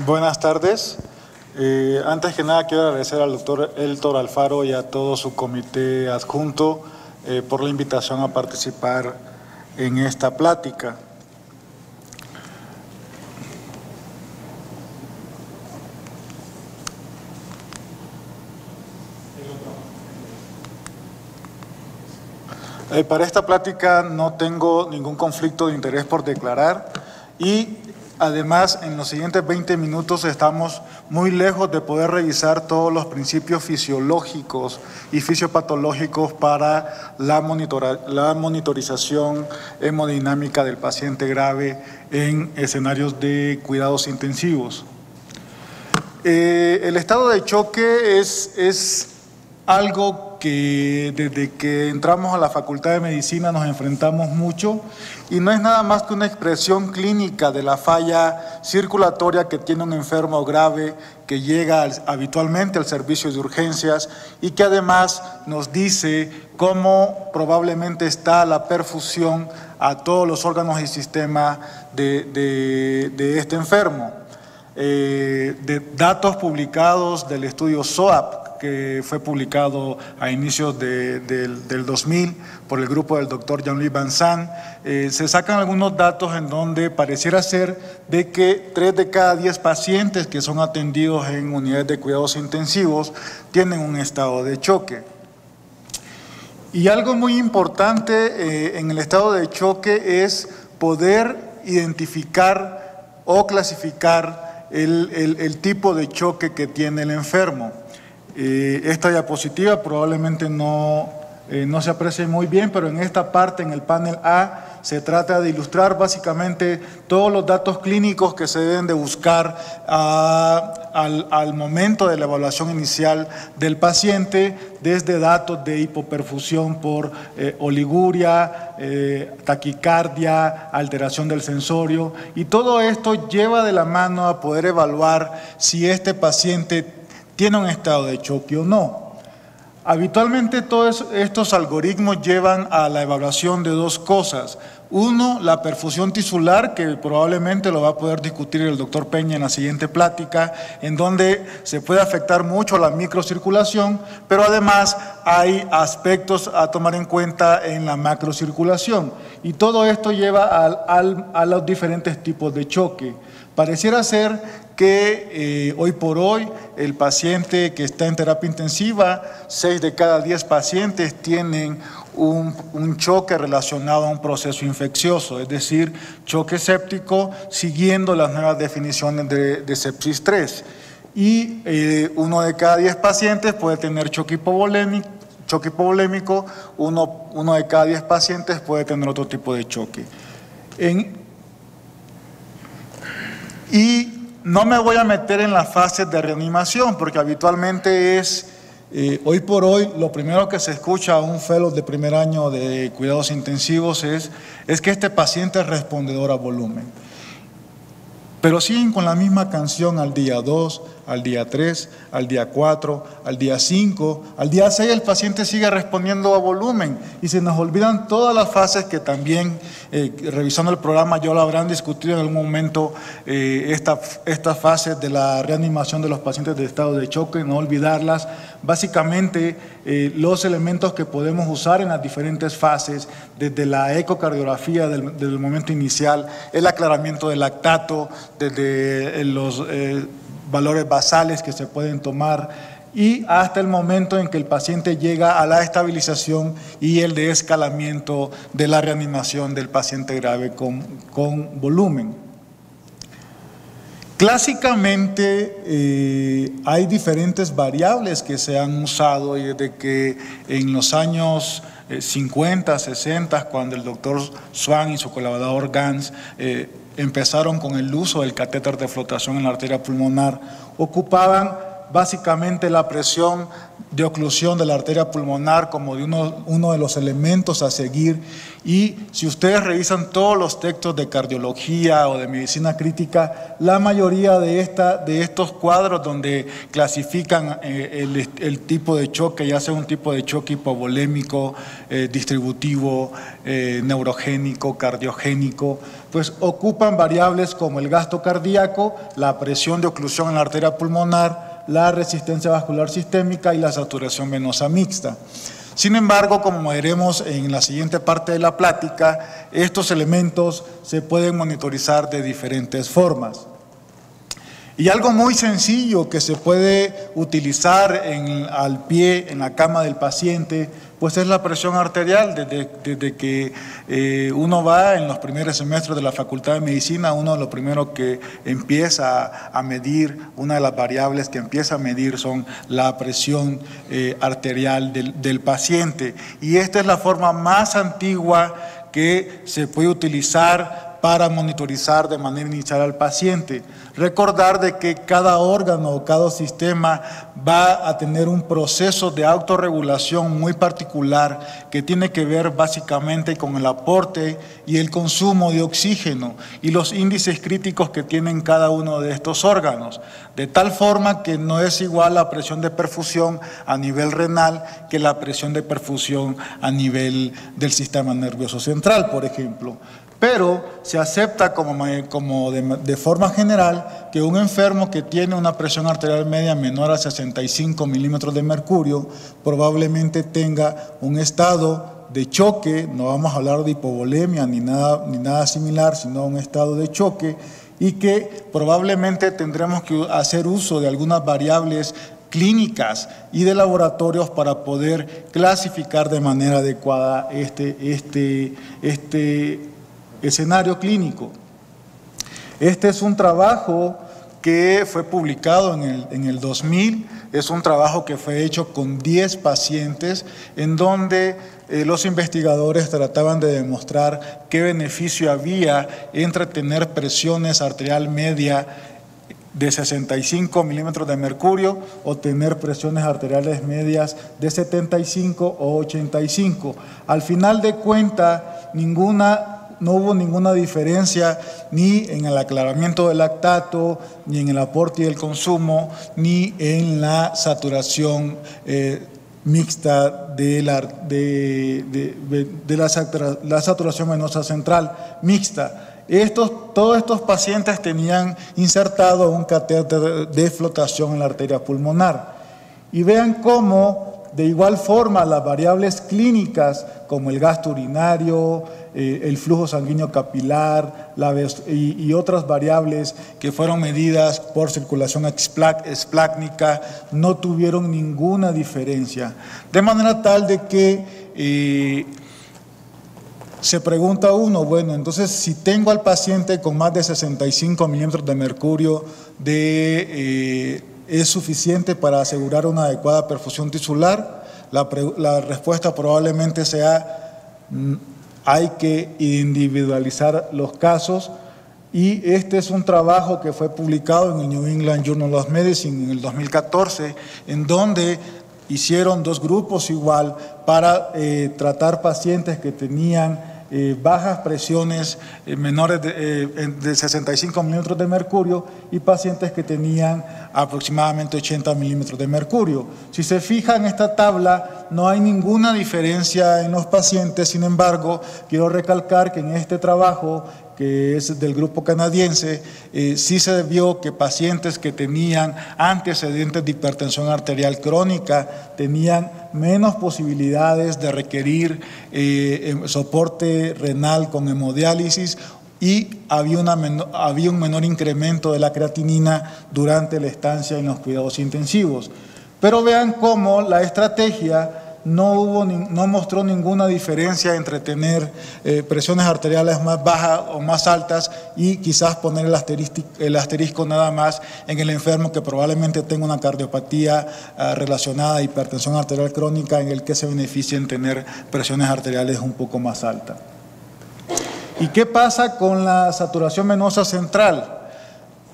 Buenas tardes. Antes que nada quiero agradecer al doctor Eltor Alfaro y a todo su comité adjunto por la invitación a participar en esta plática. Para esta plática no tengo ningún conflicto de interés por declarar y además en los siguientes 20 minutos estamos muy lejos de poder revisar todos los principios fisiológicos y fisiopatológicos para la monitorización hemodinámica del paciente grave en escenarios de cuidados intensivos. El estado de choque es algo que desde que entramos a la Facultad de Medicina nos enfrentamos mucho y no es nada más que una expresión clínica de la falla circulatoria que tiene un enfermo grave que llega habitualmente al servicio de urgencias y que además nos dice cómo probablemente está la perfusión a todos los órganos y sistemas de este enfermo. De datos publicados del estudio SOAP, que fue publicado a inicios del 2000 por el grupo del doctor Jean-Louis Vincent, se sacan algunos datos en donde pareciera ser de que 3 de cada 10 pacientes que son atendidos en unidades de cuidados intensivos tienen un estado de choque. Y algo muy importante en el estado de choque es poder identificar o clasificar el tipo de choque que tiene el enfermo. Esta diapositiva probablemente no se aprecie muy bien, pero en esta parte, en el panel A, se trata de ilustrar básicamente todos los datos clínicos que se deben de buscar al momento de la evaluación inicial del paciente, desde datos de hipoperfusión por oliguria, taquicardia, alteración del sensorio, y todo esto lleva de la mano a poder evaluar si este paciente tiene un estado de choque o no. Habitualmente todos estos algoritmos llevan a la evaluación de dos cosas. Uno, la perfusión tisular, que probablemente lo va a poder discutir el doctor Peña en la siguiente plática, en donde se puede afectar mucho la microcirculación, pero además hay aspectos a tomar en cuenta en la macrocirculación. Y todo esto lleva a los diferentes tipos de choque. Pareciera ser que hoy por hoy el paciente que está en terapia intensiva, 6 de cada 10 pacientes tienen un choque relacionado a un proceso infeccioso, es decir, choque séptico siguiendo las nuevas definiciones de sepsis 3. Y 1 de cada 10 pacientes puede tener choque hipovolémico, uno de cada 10 pacientes puede tener otro tipo de choque. Y no me voy a meter en las fases de reanimación, porque habitualmente hoy por hoy, lo primero que se escucha a un fellow de primer año de cuidados intensivos es que este paciente es respondedor a volumen. Pero siguen con la misma canción al día 2, al día 3, al día 4, al día 5, al día 6 el paciente sigue respondiendo a volumen y se nos olvidan todas las fases que también, revisando el programa, ya lo habrán discutido en algún momento, estas fases de la reanimación de los pacientes de estado de choque, no olvidarlas. Básicamente, los elementos que podemos usar en las diferentes fases, desde la ecocardiografía del momento inicial, el aclaramiento del lactato, desde los valores basales que se pueden tomar y hasta el momento en que el paciente llega a la estabilización y el desescalamiento de la reanimación del paciente grave con volumen. Clásicamente hay diferentes variables que se han usado y desde que en los años 50, 60, cuando el doctor Swan y su colaborador Gans empezaron con el uso del catéter de flotación en la arteria pulmonar, ocupaban básicamente la presión de oclusión de la arteria pulmonar como de uno de los elementos a seguir. Y si ustedes revisan todos los textos de cardiología o de medicina crítica, la mayoría de estos cuadros donde clasifican el tipo de choque, ya sea un tipo de choque hipovolémico, distributivo, neurogénico, cardiogénico, pues ocupan variables como el gasto cardíaco, la presión de oclusión en la arteria pulmonar, la resistencia vascular sistémica y la saturación venosa mixta. Sin embargo, como veremos en la siguiente parte de la plática, estos elementos se pueden monitorizar de diferentes formas. Y algo muy sencillo que se puede utilizar al pie, en la cama del paciente, pues es la presión arterial. Desde que uno va en los primeros semestres de la Facultad de Medicina, uno de lo primero que empieza a medir, una de las variables que empieza a medir son la presión arterial del paciente. Y esta es la forma más antigua que se puede utilizar para monitorizar de manera inicial al paciente. Recordar de que cada órgano o cada sistema va a tener un proceso de autorregulación muy particular que tiene que ver básicamente con el aporte y el consumo de oxígeno y los índices críticos que tienen cada uno de estos órganos, de tal forma que no es igual la presión de perfusión a nivel renal que la presión de perfusión a nivel del sistema nervioso central, por ejemplo. Pero se acepta de forma general que un enfermo que tiene una presión arterial media menor a 65 milímetros de mercurio probablemente tenga un estado de choque, no vamos a hablar de hipovolemia ni nada similar, sino un estado de choque, y que probablemente tendremos que hacer uso de algunas variables clínicas y de laboratorios para poder clasificar de manera adecuada este escenario clínico. Este es un trabajo que fue publicado en el 2000, es un trabajo que fue hecho con 10 pacientes en donde los investigadores trataban de demostrar qué beneficio había entre tener presiones arterial media de 65 milímetros de mercurio o tener presiones arteriales medias de 75 o 85. Al final de cuentas, no hubo ninguna diferencia ni en el aclaramiento del lactato, ni en el aporte y el consumo, ni en la saturación mixta de la saturación venosa central mixta. Todos estos pacientes tenían insertado un catéter de flotación en la arteria pulmonar. Y vean cómo, de igual forma, las variables clínicas como el gasto urinario, el flujo sanguíneo capilar y otras variables que fueron medidas por circulación esplácnica no tuvieron ninguna diferencia. De manera tal de que se pregunta uno, bueno, entonces si tengo al paciente con más de 65 milímetros de mercurio, ¿es suficiente para asegurar una adecuada perfusión tisular? La respuesta probablemente sea, hay que individualizar los casos, y este es un trabajo que fue publicado en el New England Journal of Medicine en el 2014, en donde hicieron dos grupos igual para tratar pacientes que tenían bajas presiones menores de 65 milímetros de mercurio y pacientes que tenían aproximadamente 80 milímetros de mercurio. Si se fija en esta tabla, no hay ninguna diferencia en los pacientes. Sin embargo, quiero recalcar que en este trabajo, que es del grupo canadiense, sí se vio que pacientes que tenían antecedentes de hipertensión arterial crónica tenían menos posibilidades de requerir soporte renal con hemodiálisis, y había un menor incremento de la creatinina durante la estancia en los cuidados intensivos. Pero vean cómo la estrategia no mostró ninguna diferencia entre tener presiones arteriales más bajas o más altas y quizás poner el asterisco nada más en el enfermo que probablemente tenga una cardiopatía relacionada a hipertensión arterial crónica, en el que se beneficia en tener presiones arteriales un poco más altas. ¿Y qué pasa con la saturación venosa central?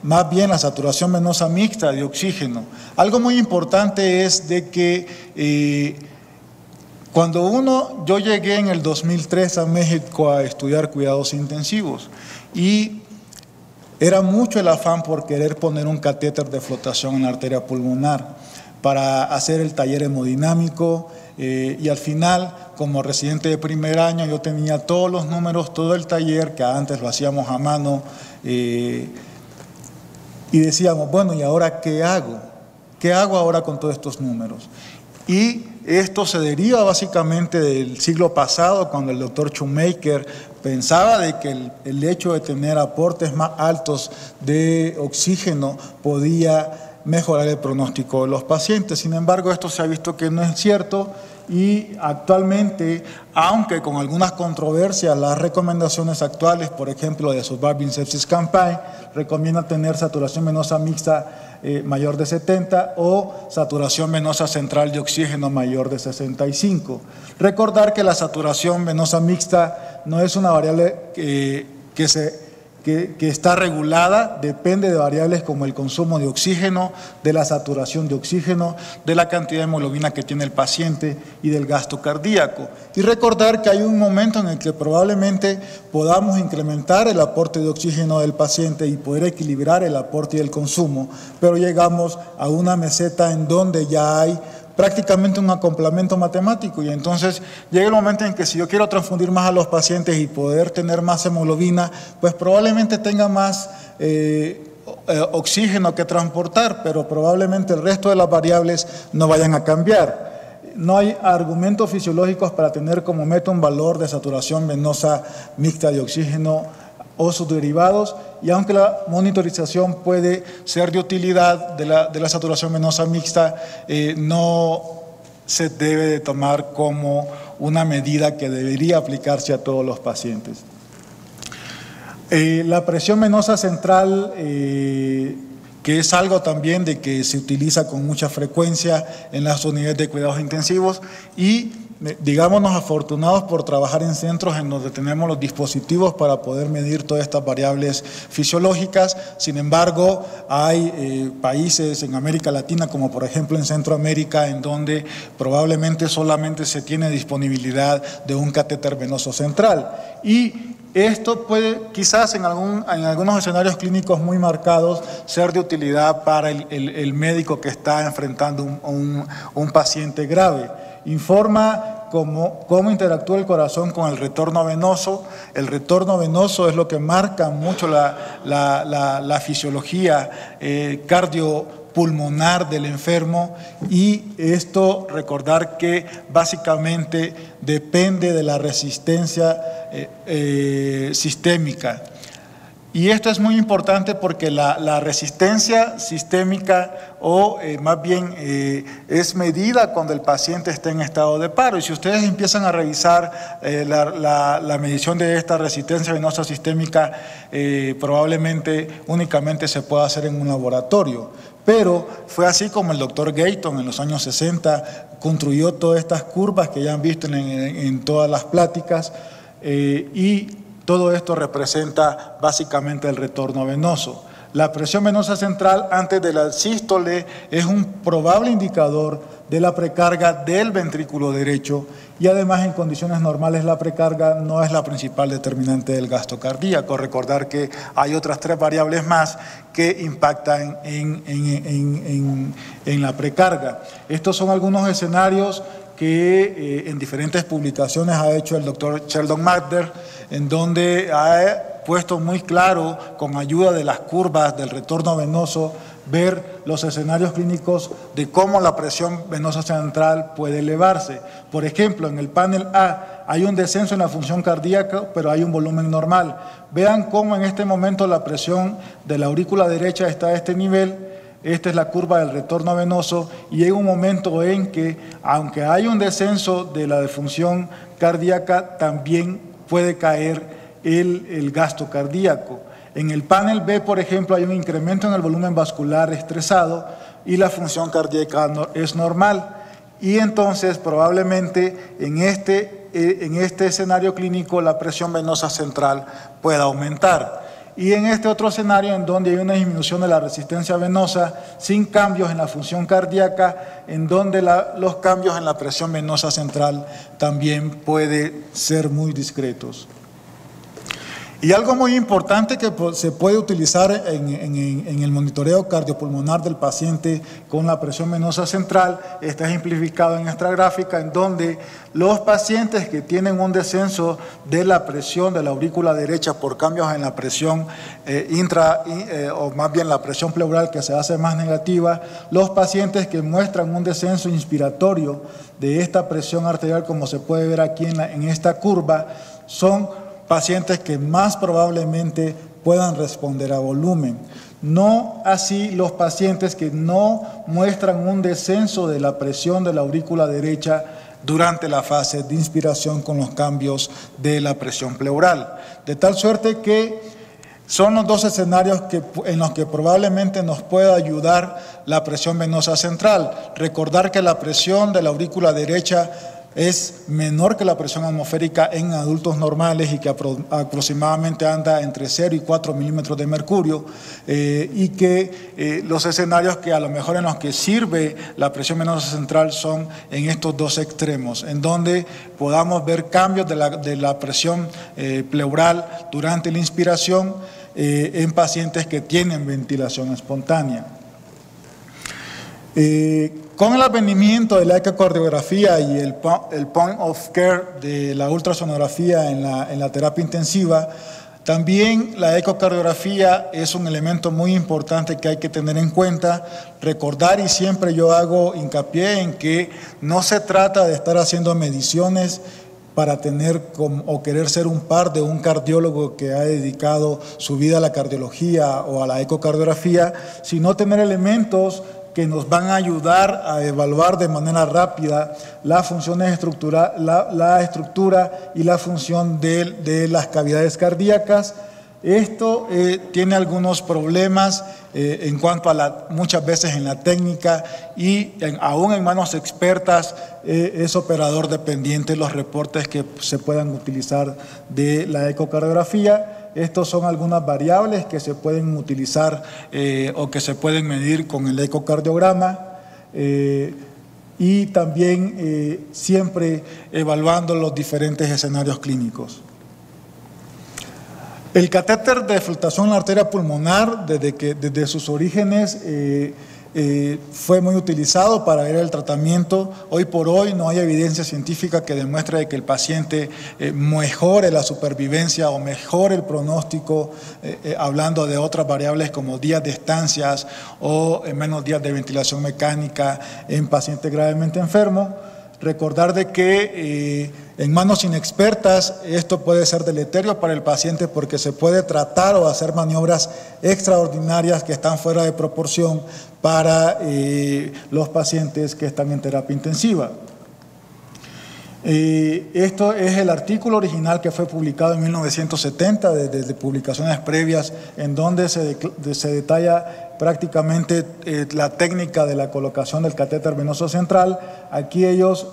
más bien la saturación venosa mixta de oxígeno. Algo muy importante es de que yo llegué en el 2003 a México a estudiar cuidados intensivos y era mucho el afán por querer poner un catéter de flotación en la arteria pulmonar para hacer el taller hemodinámico y al final, como residente de primer año, yo tenía todos los números, todo el taller, que antes lo hacíamos a mano, y decíamos, bueno, ¿y ahora qué hago? ¿Qué hago ahora con todos estos números? Y esto se deriva básicamente del siglo pasado, cuando el doctor Shoemaker pensaba de que el hecho de tener aportes más altos de oxígeno podía mejorar el pronóstico de los pacientes. Sin embargo, esto se ha visto que no es cierto y actualmente, aunque con algunas controversias, las recomendaciones actuales, por ejemplo, de Surviving Sepsis Campaign, recomienda tener saturación venosa mixta mayor de 70 o saturación venosa central de oxígeno mayor de 65. Recordar que la saturación venosa mixta no es una variable que está regulada, depende de variables como el consumo de oxígeno, de la saturación de oxígeno, de la cantidad de hemoglobina que tiene el paciente y del gasto cardíaco. Y recordar que hay un momento en el que probablemente podamos incrementar el aporte de oxígeno del paciente y poder equilibrar el aporte y el consumo, pero llegamos a una meseta en donde ya hay prácticamente un acoplamiento matemático y entonces llega el momento en que si yo quiero transfundir más a los pacientes y poder tener más hemoglobina, pues probablemente tenga más oxígeno que transportar, pero probablemente el resto de las variables no vayan a cambiar. No hay argumentos fisiológicos para tener como meta un valor de saturación venosa mixta de oxígeno o sus derivados, y aunque la monitorización puede ser de utilidad de la saturación venosa mixta, no se debe de tomar como una medida que debería aplicarse a todos los pacientes. La presión venosa central, que es algo también de que se utiliza con mucha frecuencia en las unidades de cuidados intensivos y digámonos afortunados por trabajar en centros en donde tenemos los dispositivos para poder medir todas estas variables fisiológicas. Sin embargo, hay países en América Latina, como por ejemplo en Centroamérica, en donde probablemente solamente se tiene disponibilidad de un catéter venoso central. Y esto puede quizás en algunos escenarios clínicos muy marcados ser de utilidad para el médico que está enfrentando un paciente grave. Informa cómo interactúa el corazón con el retorno venoso. El retorno venoso es lo que marca mucho la fisiología cardiopulmonar del enfermo y esto recordar que básicamente depende de la resistencia sistémica. Y esto es muy importante porque la resistencia sistémica más bien es medida cuando el paciente está en estado de paro. Y si ustedes empiezan a revisar la medición de esta resistencia venosa sistémica, probablemente únicamente se pueda hacer en un laboratorio. Pero fue así como el doctor Gayton en los años 60 construyó todas estas curvas que ya han visto en todas las pláticas y todo esto representa básicamente el retorno venoso. La presión venosa central antes de la sístole es un probable indicador de la precarga del ventrículo derecho y además en condiciones normales la precarga no es la principal determinante del gasto cardíaco. Recordar que hay otras 3 variables más que impactan en la precarga. Estos son algunos escenarios que en diferentes publicaciones ha hecho el doctor Sheldon Magder, en donde ha puesto muy claro, con ayuda de las curvas del retorno venoso, ver los escenarios clínicos de cómo la presión venosa central puede elevarse. Por ejemplo, en el panel A hay un descenso en la función cardíaca, pero hay un volumen normal. Vean cómo en este momento la presión de la aurícula derecha está a este nivel. Esta es la curva del retorno venoso y llega un momento en que, aunque hay un descenso de la función cardíaca, también puede caer el gasto cardíaco. En el panel B, por ejemplo, hay un incremento en el volumen vascular estresado y la función cardíaca es normal. Y entonces, probablemente, en este escenario clínico, la presión venosa central pueda aumentar. y en este otro escenario en donde hay una disminución de la resistencia venosa sin cambios en la función cardíaca, en donde los cambios en la presión venosa central también pueden ser muy discretos. Y algo muy importante que se puede utilizar en el monitoreo cardiopulmonar del paciente con la presión venosa central está ejemplificado en esta gráfica, en donde los pacientes que tienen un descenso de la presión de la aurícula derecha por cambios en la presión o más bien la presión pleural que se hace más negativa, los pacientes que muestran un descenso inspiratorio de esta presión arterial, como se puede ver aquí en esta curva, son pacientes que más probablemente puedan responder a volumen. No así los pacientes que no muestran un descenso de la presión de la aurícula derecha durante la fase de inspiración con los cambios de la presión pleural. De tal suerte que son los dos escenarios en los que probablemente nos pueda ayudar la presión venosa central. Recordar que la presión de la aurícula derecha es menor que la presión atmosférica en adultos normales y que aproximadamente anda entre 0 y 4 milímetros de mercurio, y que los escenarios que a lo mejor en los que sirve la presión venosa central son en estos dos extremos, en donde podamos ver cambios de la presión pleural durante la inspiración en pacientes que tienen ventilación espontánea. Con el advenimiento de la ecocardiografía y el point of care de la ultrasonografía en la terapia intensiva, también la ecocardiografía es un elemento muy importante que hay que tener en cuenta, recordar, y siempre yo hago hincapié en que no se trata de estar haciendo mediciones para tener o querer ser un par de un cardiólogo que ha dedicado su vida a la cardiología o a la ecocardiografía, sino tener elementos que nos van a ayudar a evaluar de manera rápida las funciones estructurales, la estructura y la función de las cavidades cardíacas. Esto tiene algunos problemas en cuanto a muchas veces en la técnica y aún en manos expertas es operador dependiente los reportes que se puedan utilizar de la ecocardiografía. Estos son algunas variables que se pueden utilizar o que se pueden medir con el ecocardiograma y también siempre evaluando los diferentes escenarios clínicos. El catéter de flotación en la arteria pulmonar, desde sus orígenes, fue muy utilizado para ver el tratamiento. Hoy por hoy no hay evidencia científica que demuestre que el paciente mejore la supervivencia o mejore el pronóstico, hablando de otras variables como días de estancias o menos días de ventilación mecánica en pacientes gravemente enfermos. Recordar de que en manos inexpertas esto puede ser deleterio para el paciente porque se puede tratar o hacer maniobras extraordinarias que están fuera de proporción para los pacientes que están en terapia intensiva. Esto es el artículo original que fue publicado en 1970, desde publicaciones previas, en donde se detalla prácticamente la técnica de la colocación del catéter venoso central. Aquí ellos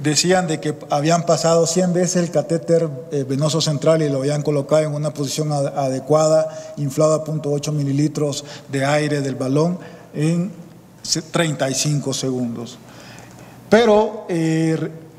decían de que habían pasado 100 veces el catéter venoso central y lo habían colocado en una posición adecuada, inflado a 0.8 mililitros de aire del balón en 35 segundos. Pero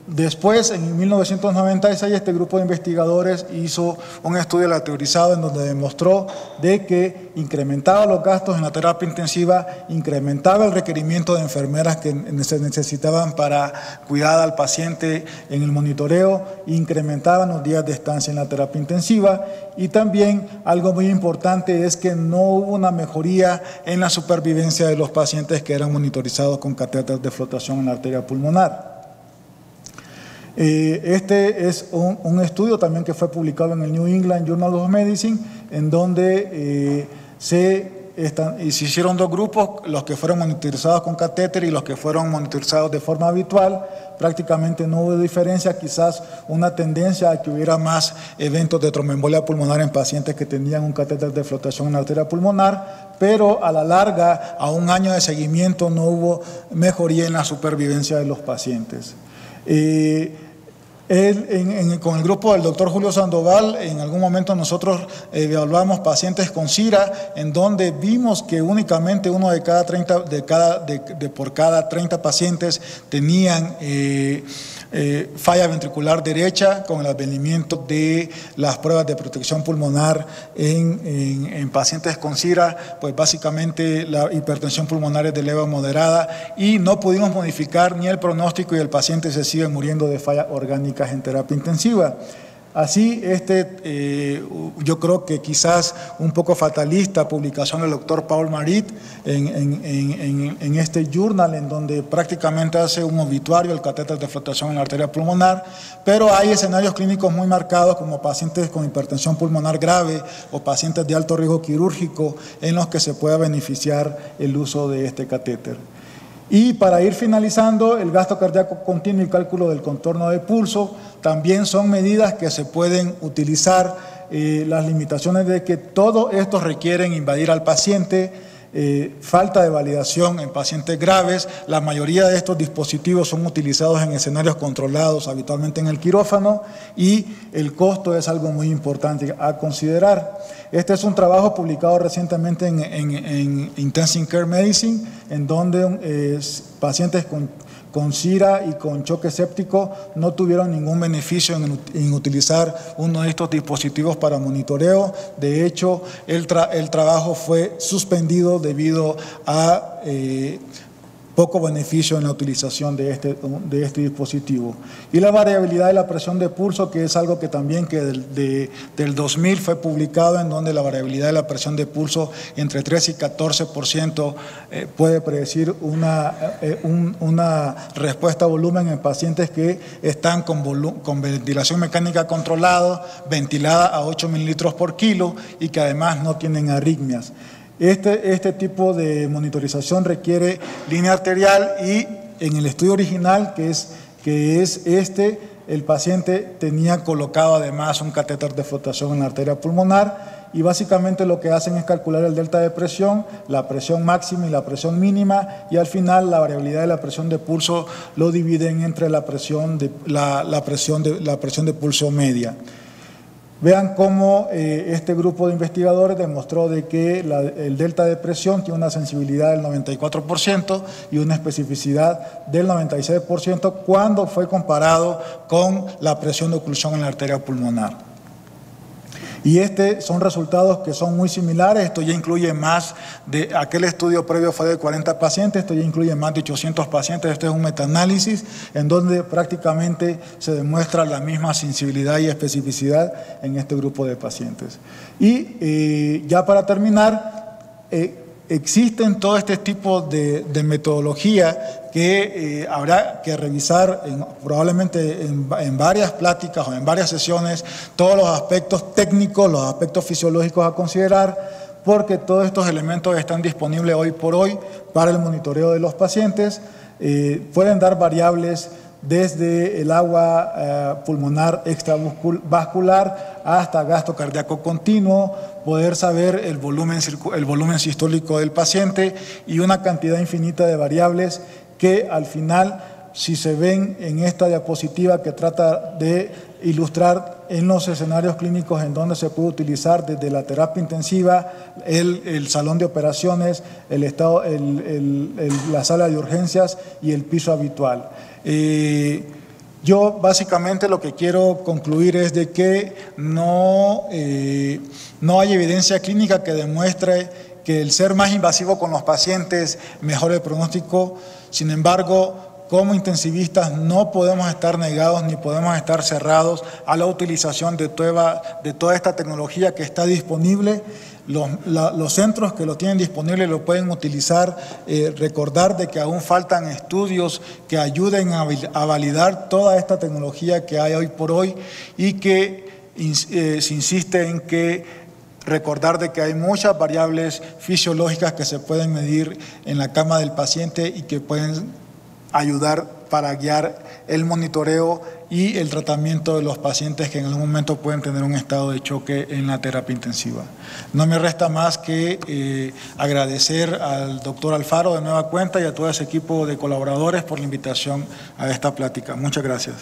después, en 1996, este grupo de investigadores hizo un estudio lateralizado en donde demostró de que incrementaba los gastos en la terapia intensiva, incrementaba el requerimiento de enfermeras que se necesitaban para cuidar al paciente en el monitoreo, incrementaban los días de estancia en la terapia intensiva, y también algo muy importante es que no hubo una mejoría en la supervivencia de los pacientes que eran monitorizados con catéteres de flotación en la arteria pulmonar. Este es un estudio también que fue publicado en el New England Journal of Medicine, en donde se hicieron dos grupos, los que fueron monitorizados con catéter y los que fueron monitorizados de forma habitual. Prácticamente no hubo diferencia, quizás una tendencia a que hubiera más eventos de tromboembolia pulmonar en pacientes que tenían un catéter de flotación en la arteria pulmonar, pero a la larga, a un año de seguimiento, no hubo mejoría en la supervivencia de los pacientes. Con el grupo del doctor Julio Sandoval, en algún momento nosotros evaluamos pacientes con SIRA, en donde vimos que únicamente uno por cada 30 pacientes tenían falla ventricular derecha, con el advenimiento de las pruebas de protección pulmonar en pacientes con SIRA, pues básicamente la hipertensión pulmonar es de leve a moderada y no pudimos modificar ni el pronóstico y el paciente se sigue muriendo de fallas orgánicas en terapia intensiva. Así, yo creo que quizás un poco fatalista publicación del doctor Paul Marit en este journal, en donde prácticamente hace un obituario del catéter de flotación en la arteria pulmonar, pero hay escenarios clínicos muy marcados como pacientes con hipertensión pulmonar grave o pacientes de alto riesgo quirúrgico en los que se pueda beneficiar el uso de este catéter. Y para ir finalizando, el gasto cardíaco continuo y cálculo del contorno de pulso también son medidas que se pueden utilizar. Las limitaciones de que todo esto requieren invadir al paciente, falta de validación en pacientes graves. La mayoría de estos dispositivos son utilizados en escenarios controlados, habitualmente en el quirófano, y el costo es algo muy importante a considerar. Este es un trabajo publicado recientemente en Intensive Care Medicine, en donde pacientes con SIRA y con choque séptico no tuvieron ningún beneficio en utilizar uno de estos dispositivos para monitoreo. De hecho, el trabajo fue suspendido debido a poco beneficio en la utilización de este dispositivo. Y la variabilidad de la presión de pulso, que es algo que también del 2000 fue publicado, en donde la variabilidad de la presión de pulso entre 3 y 14% puede predecir una respuesta a volumen en pacientes que están con ventilación mecánica controlada, ventilada a 8 mililitros por kilo y que además no tienen arritmias. Este tipo de monitorización requiere línea arterial y en el estudio original, que es el paciente tenía colocado además un catéter de flotación en la arteria pulmonar y básicamente lo que hacen es calcular el delta de presión, la presión máxima y la presión mínima y al final la variabilidad de la presión de pulso lo dividen entre la presión de pulso media. Vean cómo este grupo de investigadores demostró de que el delta de presión tiene una sensibilidad del 94% y una especificidad del 96% cuando fue comparado con la presión de oclusión en la arteria pulmonar. Y son resultados que son muy similares. Esto ya incluye más de aquel estudio previo fue de 40 pacientes, esto ya incluye más de 800 pacientes. Este es un metaanálisis en donde prácticamente se demuestra la misma sensibilidad y especificidad en este grupo de pacientes. Y ya para terminar, existen todo este tipo de metodología que habrá que revisar probablemente en varias pláticas o en varias sesiones, todos los aspectos técnicos, los aspectos fisiológicos a considerar, porque todos estos elementos están disponibles hoy por hoy para el monitoreo de los pacientes. Pueden dar variables desde el agua pulmonar extravascular hasta gasto cardíaco continuo, poder saber el volumen sistólico del paciente y una cantidad infinita de variables que al final, si se ven en esta diapositiva que trata de ilustrar en los escenarios clínicos en donde se puede utilizar desde la terapia intensiva, el salón de operaciones, la sala de urgencias y el piso habitual. Yo básicamente lo que quiero concluir es de que no hay evidencia clínica que demuestre que el ser más invasivo con los pacientes mejora el pronóstico. Sin embargo, como intensivistas no podemos estar negados ni podemos estar cerrados a la utilización de toda esta tecnología que está disponible. Los centros que lo tienen disponible lo pueden utilizar. Recordar de que aún faltan estudios que ayuden a validar toda esta tecnología que hay hoy por hoy y que se insiste en que recordar de que hay muchas variables fisiológicas que se pueden medir en la cama del paciente y que pueden ayudar para guiar el monitoreo y el tratamiento de los pacientes que en algún momento pueden tener un estado de choque en la terapia intensiva. No me resta más que agradecer al doctor Alfaro de nueva cuenta y a todo ese equipo de colaboradores por la invitación a esta plática. Muchas gracias.